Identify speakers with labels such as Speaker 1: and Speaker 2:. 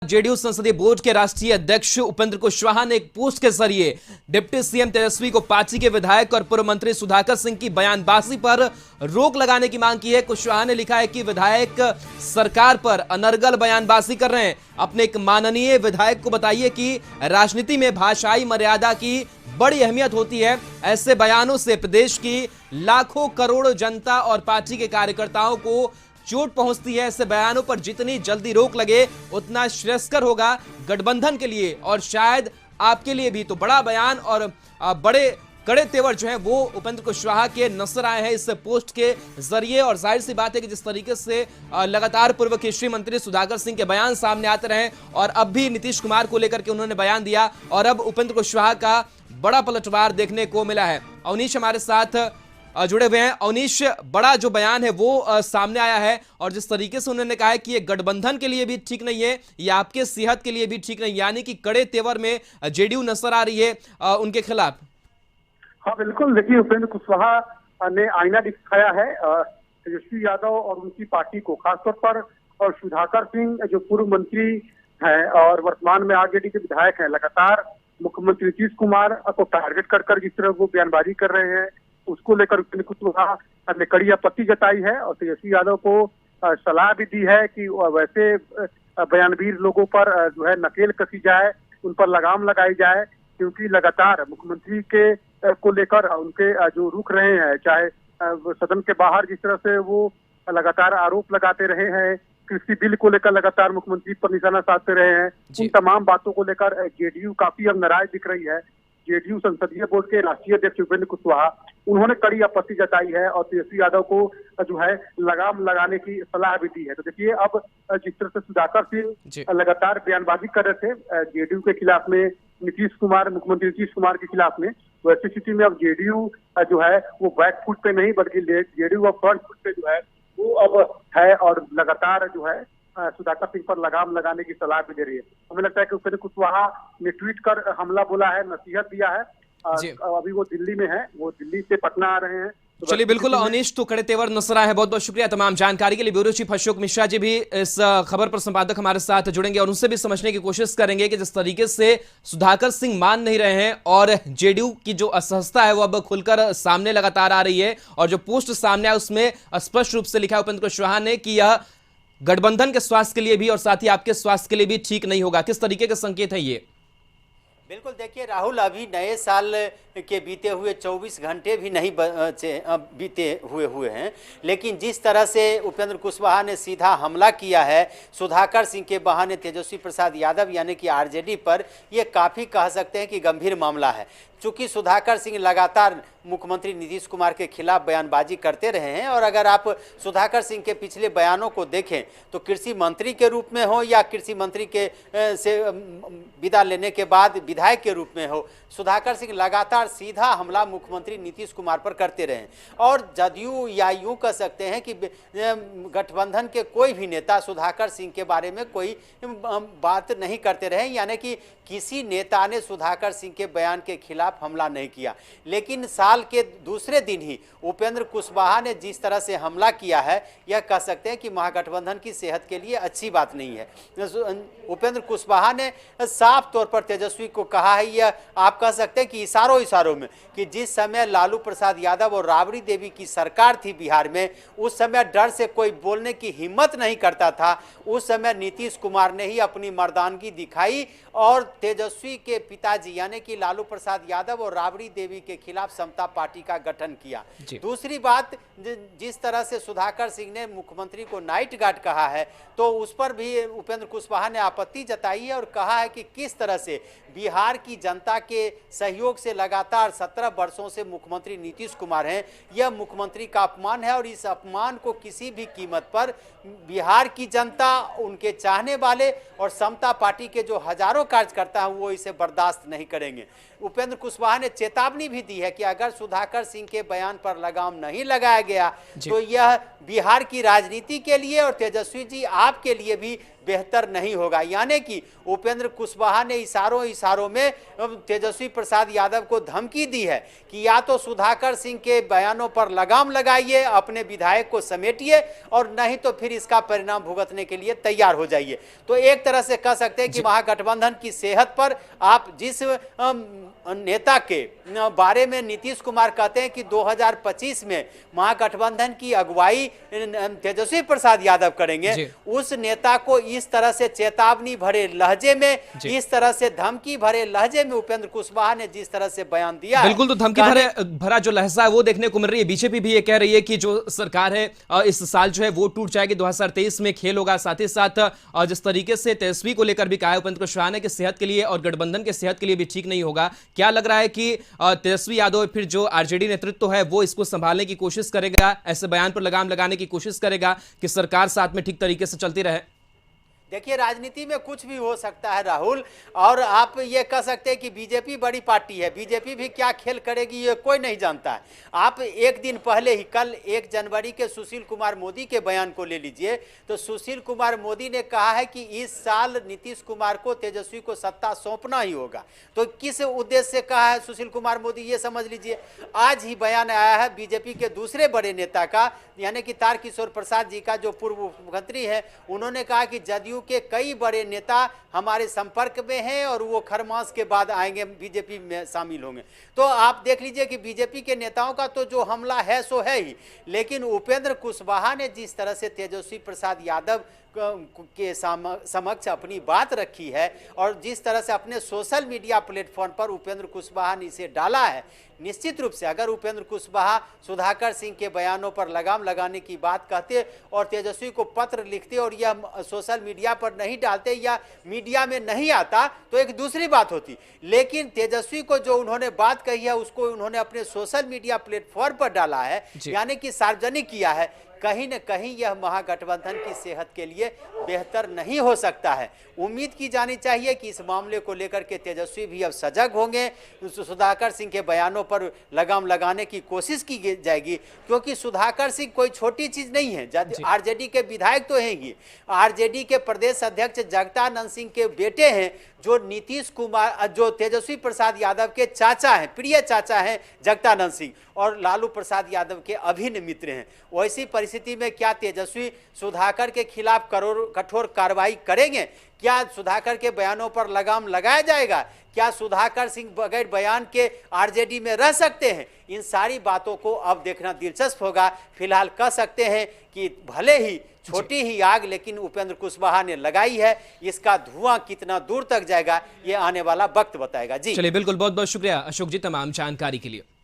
Speaker 1: JDU संसदीय board के राष्ट्रीय अध्यक्ष उपेंद्र कुशवाहा ने एक पोस्ट के जरिए डिप्टी सीएम तेजस्वी को पार्टी के विधायक और पूर्व मंत्री सुधाकर सिंह की बयानबाजी पर रोक लगाने की मांग की है। कुशवाहा ने लिखा है कि विधायक सरकार पर अनर्गल बयानबाजी कर रहे हैं। अपने एक माननीय विधायक को बताइए कि राजनीति में भाषाई मर्यादा की बड़ी अहमियत होती है। ऐसे बयानों से प्रदेश की लाखों करोड़ों जनता और पार्टी के कार्यकर्ताओं को चोट पहुंचती है। ऐसे बयानों पर जितनी जल्दी रोक लगे उतना श्रेयस्कर होगा गठबंधन के लिए और शायद आपके लिए भी। तो बड़ा बयान और बड़े कड़े तेवर जो है वो उपेंद्र कुशवाहा के नजर आए हैं इस पोस्ट के जरिए। और जाहिर सी बात है कि जिस तरीके से लगातार पूर्व कृषि मंत्री सुधाकर सिंह के बयान सामने आते रहे और अब भी नीतीश कुमार को लेकर के उन्होंने बयान दिया और अब उपेंद्र कुशवाहा का बड़ा पलटवार देखने को मिला है। अवनीश हमारे साथ जुड़े हुए हैं। अवनीश, बड़ा जो बयान है वो सामने आया है और जिस तरीके से उन्होंने कहा है कि ये गठबंधन के लिए भी ठीक नहीं है, ये आपके सेहत के लिए भी ठीक नहीं, यानी कि कड़े तेवर में जेडीयू नजर आ रही है उनके खिलाफ।
Speaker 2: हाँ बिल्कुल, देखिए उपेंद्र कुशवाहा ने आईना दिखाया है तेजस्वी यादव और उनकी पार्टी को, खासतौर पर और सुधाकर सिंह जो पूर्व मंत्री हैं और वर्तमान में आरजेडी के विधायक हैं, लगातार मुख्यमंत्री नीतीश कुमार को टारगेट कर जिस तरह वो बयानबाजी कर रहे हैं उसको लेकर उपेंद्र कुशवाहा ने कड़ी आपत्ति जताई है और तेजस्वी यादव को सलाह भी दी है कि वैसे बयानवीर लोगों पर जो है नकेल कसी जाए, उन पर लगाम लगाई जाए, क्योंकि लगातार मुख्यमंत्री के को लेकर उनके जो रुख रहे हैं, चाहे सदन के बाहर जिस तरह से वो लगातार आरोप लगाते रहे हैं, कृषि बिल को लेकर लगातार मुख्यमंत्री पर निशाना साधते रहे हैं, उन तमाम बातों को लेकर जेडीयू काफी अब नाराज दिख रही है। जेडीयू संसदीय बोर्ड के राष्ट्रीय अध्यक्ष उपेंद्र कुशवाहा उन्होंने कड़ी आपत्ति जताई है और तेजस्वी यादव को जो है लगाम लगाने की सलाह भी दी है। तो देखिए अब जिस तरह से सुधाकर सिंह लगातार बयानबाजी कर रहे थे जेडीयू के खिलाफ में, नीतीश कुमार मुख्यमंत्री नीतीश कुमार के खिलाफ में, वैसी स्थिति में अब जेडीयू जो है वो बैक फुट पे नहीं बल्कि जेडीयू अब फ्रंट फुट पे जो है वो अब है और लगातार जो है सुधाकर सिंह पर लगाम लगाने की सलाह भी दे रही है। हमें लगता है कि उपेंद्र कुशवाहा ने ट्वीट कर हमला बोला है, नसीहत दिया है। अभी वो दिल्ली में है, वो दिल्ली से पटना आ रहे हैं। तो
Speaker 1: चलिए बिल्कुल अवनीश, तो कड़े तेवर नजर आए हैं। बहुत बहुत शुक्रिया तमाम जानकारी के लिए। ब्यूरो चीफ अशोक मिश्रा जी भी इस खबर पर संपादक हमारे साथ जुड़ेंगे और उनसे भी समझने की कोशिश करेंगे कि जिस तरीके से सुधाकर सिंह मान नहीं रहे हैं और जेडीयू की जो असहजता है वो अब खुलकर सामने लगातार आ रही है और जो पोस्ट सामने आया उसमें स्पष्ट रूप से लिखा है उपेंद्र कुशवाहा ने कि यह गठबंधन के स्वास्थ्य के लिए भी और साथ ही आपके स्वास्थ्य के लिए भी ठीक नहीं होगा। किस तरीके का संकेत है ये?
Speaker 3: बिल्कुल, देखिए राहुल, अभी नए साल के बीते हुए 24 घंटे भी नहीं बीते हुए हैं, लेकिन जिस तरह से उपेंद्र कुशवाहा ने सीधा हमला किया है सुधाकर सिंह के बहाने तेजस्वी प्रसाद यादव यानी कि आरजेडी पर, ये काफ़ी कह सकते हैं कि गंभीर मामला है। चूँकि सुधाकर सिंह लगातार मुख्यमंत्री नीतीश कुमार के खिलाफ बयानबाजी करते रहे हैं और अगर आप सुधाकर सिंह के पिछले बयानों को देखें तो कृषि मंत्री के रूप में हो या कृषि मंत्री के से विदा लेने के बाद विधायक के रूप में हो, सुधाकर सिंह लगातार सीधा हमला मुख्यमंत्री नीतीश कुमार पर करते रहे और जदयू या यूँ कह सकते हैं कि गठबंधन के कोई भी नेता सुधाकर सिंह के बारे में कोई बात नहीं करते रहे, यानी कि किसी नेता ने सुधाकर सिंह के बयान के खिलाफ हमला नहीं किया। लेकिन साल के दूसरे दिन ही उपेंद्र कुशवाहा ने जिस तरह से हमला किया है, यह कह सकते हैं कि महागठबंधन की सेहत के लिए अच्छी बात नहीं है। उपेंद्र कुशवाहा ने साफ तौर पर तेजस्वी को कहा है, यह आप कह सकते हैं कि इशारों में, कि जिस समय लालू प्रसाद यादव और राबड़ी देवी की सरकार थी बिहार में, उस समय डर से कोई बोलने की हिम्मत नहीं करता था। उस समय नीतीश कुमार ने ही अपनी मर्दानगी दिखाई और तेजस्वी के पिताजी यानी कि लालू प्रसाद यादव और राबड़ी देवी के खिलाफ समता पार्टी का गठन किया। दूसरी बात, जिस तरह से सुधाकर सिंह ने मुख्यमंत्री को नाइट गार्ड कहा है तो उस पर भी उपेंद्र कुशवाहा ने आपत्ति जताई है और कहा है कि किस तरह से बिहार की जनता के सहयोग से लगातार 17 वर्षों से मुख्यमंत्री नीतीश कुमार हैं, यह मुख्यमंत्री का अपमान है और इस अपमान को किसी भी कीमत पर बिहार की जनता, उनके चाहने वाले और समता पार्टी के जो हजारों कार्यकर्ता हैं वो इसे बर्दाश्त नहीं करेंगे। उपेंद्र कुशवाहा ने चेतावनी भी दी है कि अगर सुधाकर सिंह के बयान पर लगाम नहीं लगाया गया तो यह बिहार की राजनीति के लिए और तेजस्वी जी आपके लिए भी बेहतर नहीं होगा। यानी कि उपेंद्र कुशवाहा ने इशारों में तेजस्वी प्रसाद यादव को धमकी दी है कि या तो सुधाकर सिंह के बयानों पर लगाम लगाइए, अपने विधायक को समेटिए, और नहीं तो फिर इसका परिणाम भुगतने के लिए तैयार हो जाइए। तो एक तरह से कह सकते हैं कि महागठबंधन की सेहत पर आप जिस नेता के बारे में नीतीश कुमार कहते हैं कि 2025 में महागठबंधन की अगुवाई तेजस्वी प्रसाद यादव करेंगे, उस नेता को इस तरह से चेतावनी भरे लहजे में, इस तरह से धमकी भरे लहजे में उपेंद्र कुशवाहा ने जिस तरह से बयान दिया,
Speaker 1: बिल्कुल, तो धमकी भरा जो लहजा है वो देखने को मिल रही है। बीजेपी भी ये कह रही है कि जो सरकार है इस साल जो है वो टूट जाएगी, 2023 में खेल होगा। साथ ही साथ जिस तरीके से तेजस्वी को लेकर भी कहा है उपेंद्र कुशवाहा ने कि सेहत के लिए और गठबंधन के सेहत के लिए भी ठीक नहीं होगा। क्या लग रहा है कि तेजस्वी यादव फिर जो आरजेडी नेतृत्व है वो इसको संभालने की कोशिश करेगा, ऐसे बयान पर लगाम लगाने की कोशिश करेगा कि सरकार साथ में ठीक तरीके से चलती रहे?
Speaker 3: देखिए, राजनीति में कुछ भी हो सकता है राहुल, और आप ये कह सकते हैं कि बीजेपी बड़ी पार्टी है, बीजेपी भी क्या खेल करेगी ये कोई नहीं जानता है। आप एक दिन पहले ही, कल 1 जनवरी के सुशील कुमार मोदी के बयान को ले लीजिए, तो सुशील कुमार मोदी ने कहा है कि इस साल नीतीश कुमार को, तेजस्वी को सत्ता सौंपना ही होगा। तो किस उद्देश्य से कहा है सुशील कुमार मोदी, ये समझ लीजिए। आज ही बयान आया है बीजेपी के दूसरे बड़े नेता का, यानी कि तारकिशोर प्रसाद जी का, जो पूर्व मुख्यमंत्री है। उन्होंने कहा कि जदयू के कई बड़े नेता हमारे संपर्क में हैं और वो खरमास के बाद आएंगे, बीजेपी में शामिल होंगे। तो आप देख लीजिए कि बीजेपी के नेताओं का तो जो हमला है सो है ही, लेकिन उपेंद्र कुशवाहा ने जिस तरह से तेजस्वी प्रसाद यादव के समक्ष अपनी बात रखी है और जिस तरह से अपने सोशल मीडिया प्लेटफॉर्म पर उपेंद्र कुशवाहा ने इसे डाला है, निश्चित रूप से अगर उपेंद्र कुशवाहा सुधाकर सिंह के बयानों पर लगाम लगाने की बात कहते और तेजस्वी को पत्र लिखते और यह सोशल मीडिया पर नहीं डालते या मीडिया में नहीं आता तो एक दूसरी बात होती। लेकिन तेजस्वी को जो उन्होंने बात कही है उसको उन्होंने अपने सोशल मीडिया प्लेटफॉर्म पर डाला है, यानी कि सार्वजनिक किया है। कहीं न कहीं यह महागठबंधन की सेहत के लिए बेहतर नहीं हो सकता है। उम्मीद की जानी चाहिए कि इस मामले को लेकर के तेजस्वी भी अब सजग होंगे, सुधाकर सिंह के बयानों पर लगाम लगाने की कोशिश की जाएगी, क्योंकि सुधाकर सिंह कोई छोटी चीज नहीं है। आरजेडी के विधायक तो हैं ही, आरजेडी के प्रदेश अध्यक्ष जगदानंद सिंह के बेटे हैं, जो नीतीश कुमार, जो तेजस्वी प्रसाद यादव के चाचा हैं, प्रिय चाचा हैं जगदानंद सिंह, और लालू प्रसाद यादव के अभिन्न मित्र हैं। वैसी परिस्थिति में क्या तेजस्वी सुधाकर के खिलाफ कठोर कार्रवाई करेंगे? क्या सुधाकर के बयानों पर लगाम लगाया जाएगा? क्या सुधाकर सिंह बगैर बयान के आरजेडी में रह सकते हैं? इन सारी बातों को अब देखना दिलचस्प होगा। फिलहाल कह सकते हैं कि भले ही छोटी ही आग लेकिन उपेंद्र कुशवाहा ने लगाई है, इसका धुआं कितना दूर तक जाएगा ये आने वाला वक्त बताएगा। जी
Speaker 1: चलिए, बिल्कुल, बहुत बहुत शुक्रिया अशोक जी तमाम जानकारी के लिए।